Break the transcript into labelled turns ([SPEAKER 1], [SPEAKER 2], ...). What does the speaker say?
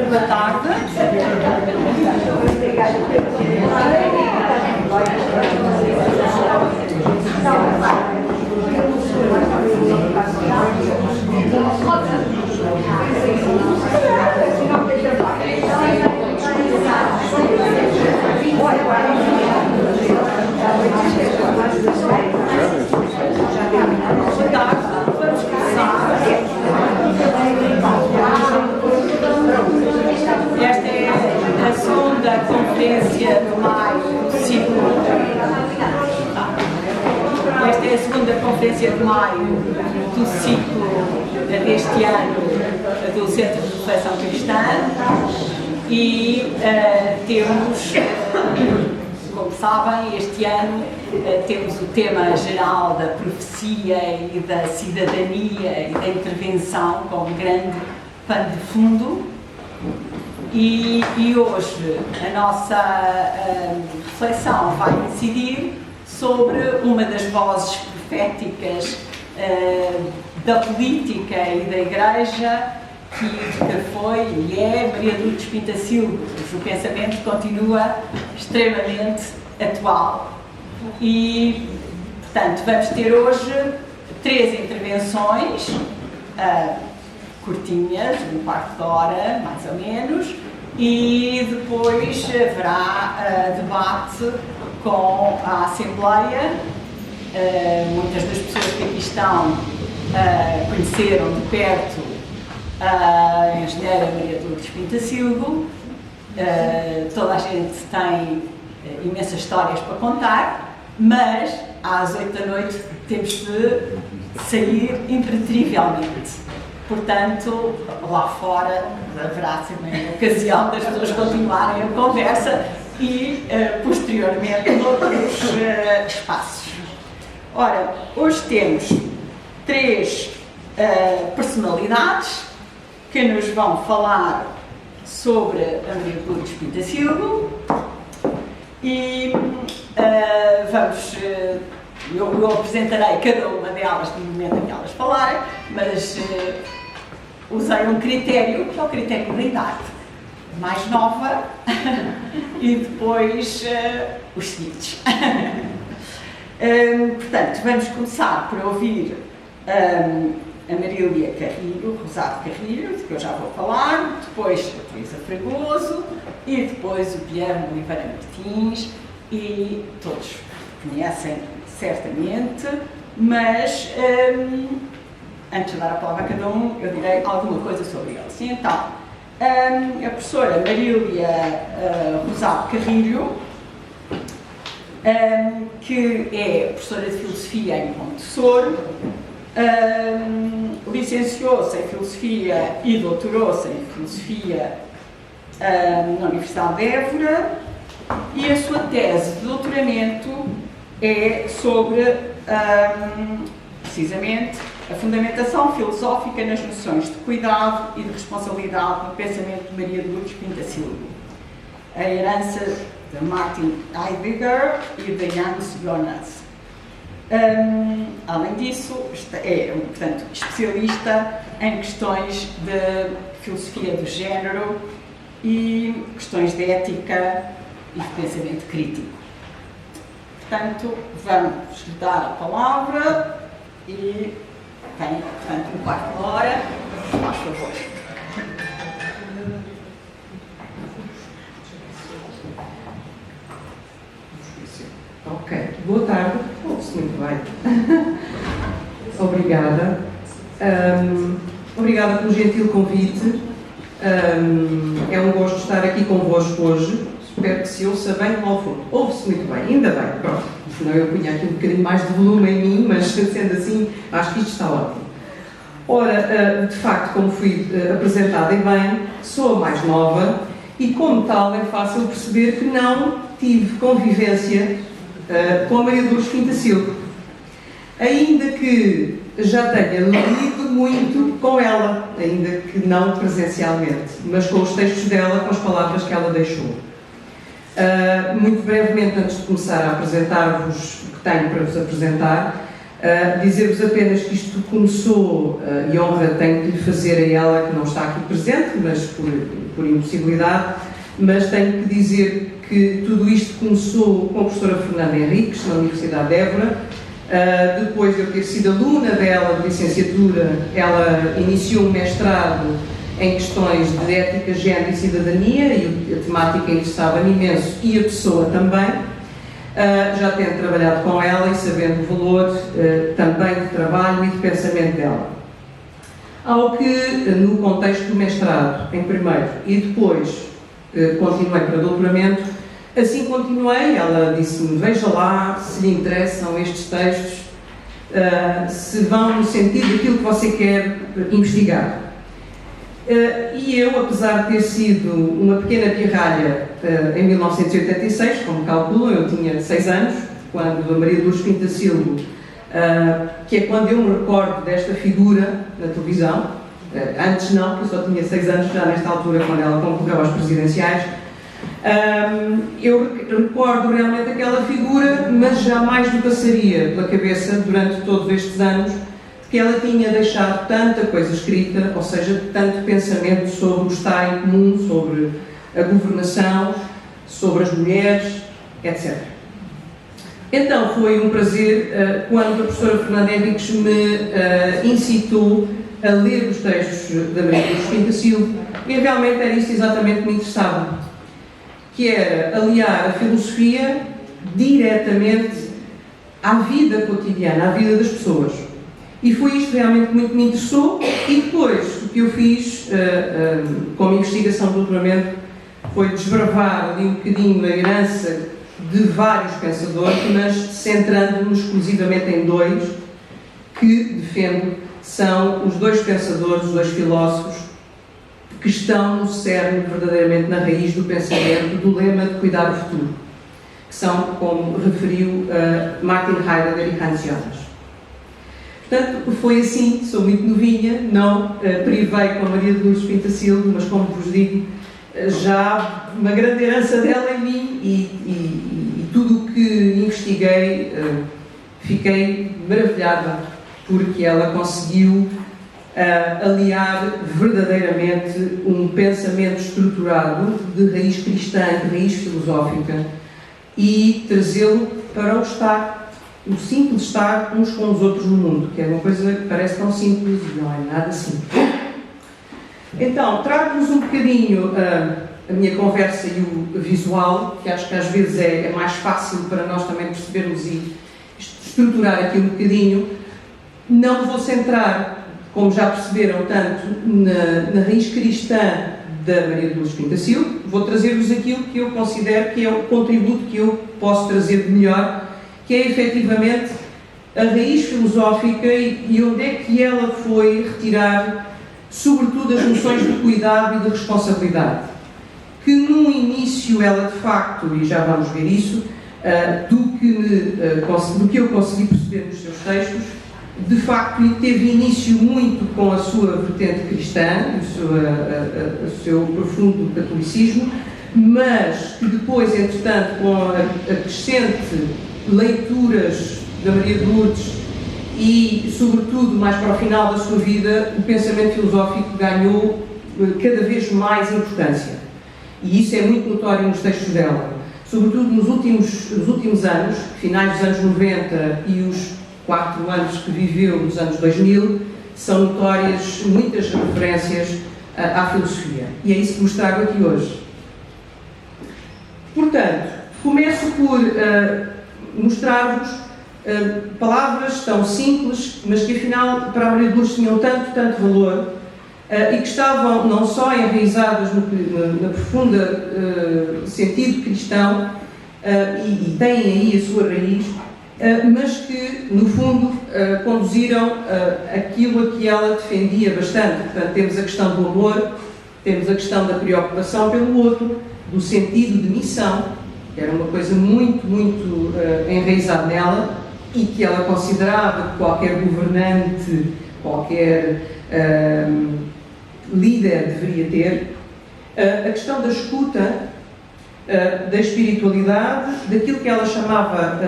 [SPEAKER 1] Boa tarde. Esta é a segunda conferência de maio do ciclo. Esta é a segunda conferência de maio do ciclo deste ano do Centro de Reflexão Cristã e temos, como sabem, este ano temos o tema geral da profecia e da cidadania e da intervenção como grande pano de fundo. E hoje a nossa reflexão vai incidir sobre uma das vozes proféticas da política e da Igreja, que foi e é Maria de Lourdes Pintacilgo, cujo pensamento continua extremamente atual. E, portanto, vamos ter hoje 3 intervenções curtinhas, um quarto de hora, mais ou menos, e depois haverá debate com a Assembleia. Muitas das pessoas que aqui estão conheceram de perto a engenheira Maria de Lourdes Pintacilgo. Toda a gente tem imensas histórias para contar, mas às 8 da noite temos de sair impreterivelmente. Portanto, lá fora haverá também a ocasião das pessoas continuarem a conversa e, posteriormente, noutros espaços. Ora, hoje temos 3 personalidades que nos vão falar sobre a Maria de Lourdes Pintacilgo e eu apresentarei cada uma delas no momento em que elas falarem, mas usei um critério, que é o critério da idade, mais nova e depois os seguintes. Portanto, vamos começar por ouvir a Marília Carrilho, Rosado Carrilho, de que eu já vou falar, depois a Teresa Fragoso e depois o Guilherme Oliveira Martins, e todos conhecem certamente, mas antes de dar a palavra a cada um, eu direi alguma coisa sobre eles. Então, a professora Marília Rosado Carrilho, que é professora de Filosofia em Montessori, licenciou-se em Filosofia e doutorou-se em Filosofia na Universidade de Évora, e a sua tese de doutoramento é sobre, precisamente, a fundamentação filosófica nas noções de cuidado e de responsabilidade no pensamento de Maria de Lourdes Pintacilgo, a herança de Martin Heidegger e de Jans Jonas. Além disso, é, portanto, especialista em questões de filosofia do género e questões de ética e de pensamento crítico. Portanto, vamos dar a palavra e tem, portanto, um quarto de hora. Faz favor.
[SPEAKER 2] Ok, boa tarde. Ouve-se muito bem. Obrigada. Obrigada pelo gentil convite. É um gosto estar aqui convosco hoje. Espero que se ouça bem lá ao fundo. Ouve-se muito bem, ainda bem, pronto. Senão eu punha aqui um bocadinho mais de volume em mim, mas sendo assim, acho que isto está ótimo. Ora, de facto, como fui apresentada e bem, sou a mais nova e, como tal, é fácil perceber que não tive convivência com a Maria de Lourdes Pintacilgo. Ainda que já tenha lido muito com ela, ainda que não presencialmente, mas com os textos dela, com as palavras que ela deixou. Muito brevemente, antes de começar a apresentar-vos o que tenho para vos apresentar, dizer-vos apenas que isto começou, e honra tenho que lhe fazer a ela, que não está aqui presente, mas por impossibilidade, mas tenho que dizer que tudo isto começou com a professora Fernanda Henriques, na Universidade de Évora. Depois de eu ter sido aluna dela de licenciatura, ela iniciou um mestrado em questões de ética, género e cidadania, e a temática interessava-me imenso, e a pessoa também. Já tendo trabalhado com ela e sabendo o valor também de trabalho e de pensamento dela. Ao que, no contexto do mestrado, em primeiro, e depois continuei para doutoramento, assim continuei. Ela disse-me: veja lá se lhe interessam estes textos, se vão no sentido daquilo que você quer investigar. E eu, apesar de ter sido uma pequena pirralha em 1986, como calculam, eu tinha 6 anos, quando a Maria de Lourdes Pinto da Silva, que é quando eu me recordo desta figura na televisão, antes não, porque eu só tinha 6 anos já nesta altura, quando ela concorreu às presidenciais, eu recordo realmente aquela figura, mas jamais me passaria pela cabeça, durante todos estes anos, que ela tinha deixado tanta coisa escrita, ou seja, tanto pensamento sobre o Estado em comum, sobre a governação, sobre as mulheres, etc. Então foi um prazer quando a professora Fernanda Henriques me incitou a ler os textos da Maria de Lourdes Pinto da Silva, e realmente era isso exatamente que me interessava, que era aliar a filosofia diretamente à vida cotidiana, à vida das pessoas. E foi isto realmente que muito me interessou, e depois o que eu fiz como investigação de doutoramento foi desbravar ali um bocadinho a herança de vários pensadores, mas centrando-nos exclusivamente em 2 que defendo são os 2 pensadores, os 2 filósofos que estão no cerne, verdadeiramente na raiz do pensamento, do lema de cuidar do futuro, que são, como referiu, Martin Heidegger e Hans Jonas. Portanto, foi assim, sou muito novinha, não privei com a Maria de Lourdes Pinto da Silva, mas, como vos digo, já uma grande herança dela em mim, e tudo o que investiguei, fiquei maravilhada, porque ela conseguiu aliar verdadeiramente um pensamento estruturado de raiz cristã, de raiz filosófica, e trazê-lo para o estar, o simples estar uns com os outros no mundo, que é uma coisa que parece tão simples e não é nada simples. Então, trago-vos um bocadinho a minha conversa e o visual, que acho que às vezes é mais fácil para nós também percebermos e estruturar aqui um bocadinho. Não vou centrar, como já perceberam, tanto na raiz cristã da Maria de Lourdes Pinto da Silva. Vou trazer-vos aquilo que eu considero que é o contributo que eu posso trazer de melhor, que é efetivamente a raiz filosófica e onde é que ela foi retirar, sobretudo, as noções de cuidado e de responsabilidade. Que no início ela, de facto, e já vamos ver isso, do que eu consegui perceber nos seus textos, de facto teve início muito com a sua vertente cristã, o seu profundo catolicismo, mas que depois, entretanto, com a crescente leituras da Maria de Lourdes e, sobretudo, mais para o final da sua vida, o pensamento filosófico ganhou cada vez mais importância. E isso é muito notório nos textos dela, sobretudo nos últimos anos, finais dos anos 90 e os 4 anos que viveu nos anos 2000, são notórias muitas referências à filosofia. E é isso que vos trago aqui hoje. Portanto, começo por mostrar-vos palavras tão simples, mas que afinal para a Maria de Lourdes tinham tanto valor, e que estavam não só enraizadas na profunda sentido cristão, e têm aí a sua raiz, mas que, no fundo, conduziram aquilo a que ela defendia bastante. Portanto, temos a questão do amor, temos a questão da preocupação pelo outro, do sentido de missão, que era uma coisa muito enraizada nela, e que ela considerava que qualquer governante, qualquer líder deveria ter. A questão da escuta, da espiritualidade, daquilo que ela chamava